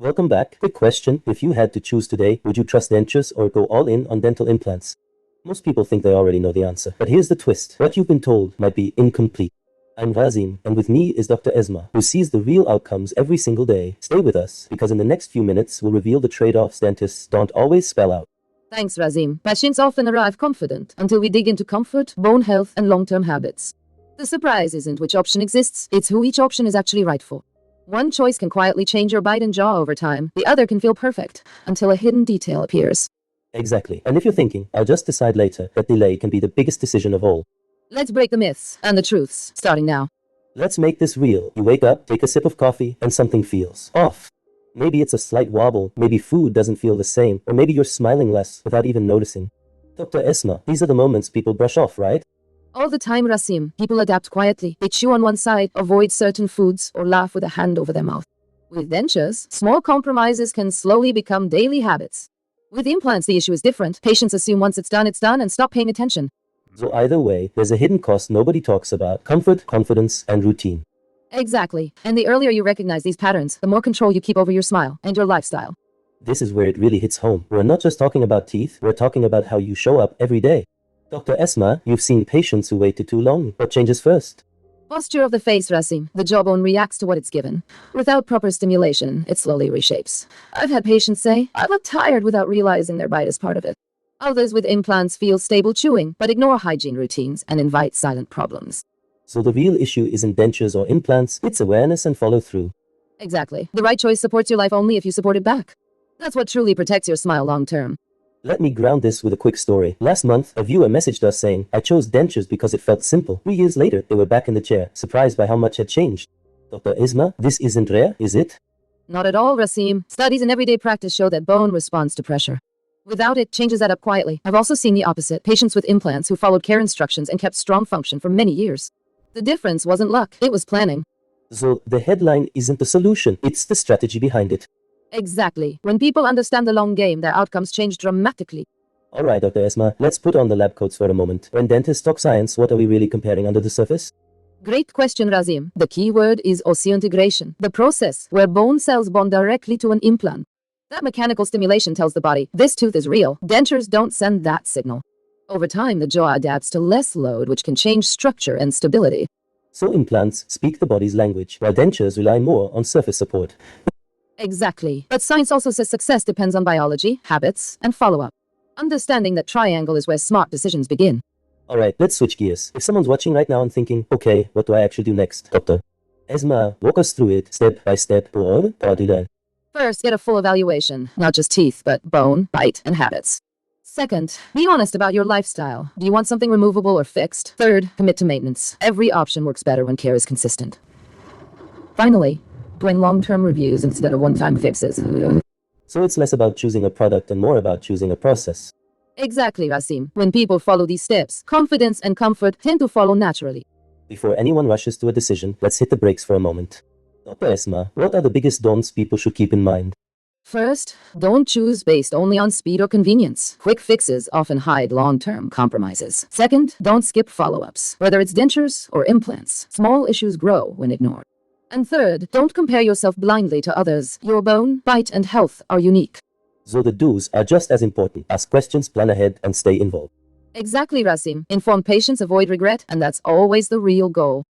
Welcome back. Quick question. If you had to choose today, would you trust dentures or go all in on dental implants? Most people think they already know the answer, but here's the twist. What you've been told might be incomplete. I'm Rasim, and with me is Dr. Esma, who sees the real outcomes every single day. Stay with us, because in the next few minutes we'll reveal the trade-offs dentists don't always spell out. Thanks, Rasim. Patients often arrive confident until we dig into comfort, bone health, and long-term habits. The surprise isn't which option exists, it's who each option is actually right for. One choice can quietly change your bite and jaw over time. The other can feel perfect until a hidden detail appears. Exactly. And if you're thinking, I'll just decide later, that delay can be the biggest decision of all. Let's break the myths and the truths, starting now. Let's make this real. You wake up, take a sip of coffee, and something feels off. Maybe it's a slight wobble, maybe food doesn't feel the same, or maybe you're smiling less without even noticing. Dr. Esma, these are the moments people brush off, right? All the time, Rasim, people adapt quietly. They chew on one side, avoid certain foods, or laugh with a hand over their mouth. With dentures, small compromises can slowly become daily habits. With implants, the issue is different. Patients assume once it's done, and stop paying attention. So either way, there's a hidden cost nobody talks about: comfort, confidence, and routine. Exactly. And the earlier you recognize these patterns, the more control you keep over your smile and your lifestyle. This is where it really hits home. We're not just talking about teeth, we're talking about how you show up every day. Dr. Esma, you've seen patients who waited too long. What changes first? Posture of the face, Rasim. The jawbone reacts to what it's given. Without proper stimulation, it slowly reshapes. I've had patients say, I look tired without realizing their bite is part of it. Others with implants feel stable chewing, but ignore hygiene routines and invite silent problems. So the real issue isn't dentures or implants, it's awareness and follow-through. Exactly. The right choice supports your life only if you support it back. That's what truly protects your smile long term. Let me ground this with a quick story. Last month, a viewer messaged us saying, I chose dentures because it felt simple. 3 years later, they were back in the chair, surprised by how much had changed. Dr. Esma, this isn't rare, is it? Not at all, Rasim. Studies in everyday practice show that bone responds to pressure. Without it, changes add up quietly. I've also seen the opposite. Patients with implants who followed care instructions and kept strong function for many years. The difference wasn't luck, it was planning. So the headline isn't the solution, it's the strategy behind it. Exactly. When people understand the long game, their outcomes change dramatically. Alright, Dr. Esma, let's put on the lab coats for a moment. When dentists talk science, what are we really comparing under the surface? Great question, Rasim. The key word is osseointegration, the process where bone cells bond directly to an implant. That mechanical stimulation tells the body, this tooth is real. Dentures don't send that signal. Over time, the jaw adapts to less load, which can change structure and stability. So implants speak the body's language, while dentures rely more on surface support. Exactly. But science also says success depends on biology, habits, and follow-up. Understanding that triangle is where smart decisions begin. Alright, let's switch gears. If someone's watching right now and thinking, okay, what do I actually do next, Doctor Esma, walk us through it, step by step. First, get a full evaluation. Not just teeth, but bone, bite, and habits. Second, be honest about your lifestyle. Do you want something removable or fixed? Third, commit to maintenance. Every option works better when care is consistent. Finally, doing long-term reviews instead of one-time fixes. So it's less about choosing a product and more about choosing a process. Exactly, Rasim. When people follow these steps, confidence and comfort tend to follow naturally. Before anyone rushes to a decision, let's hit the brakes for a moment. Dr. Esma, what are the biggest don'ts people should keep in mind? First, don't choose based only on speed or convenience. Quick fixes often hide long-term compromises. Second, don't skip follow-ups. Whether it's dentures or implants, small issues grow when ignored. And third, don't compare yourself blindly to others. Your bone, bite, and health are unique. So the do's are just as important. Ask questions, plan ahead, and stay involved. Exactly, Rasim. Informed patients avoid regret, and that's always the real goal.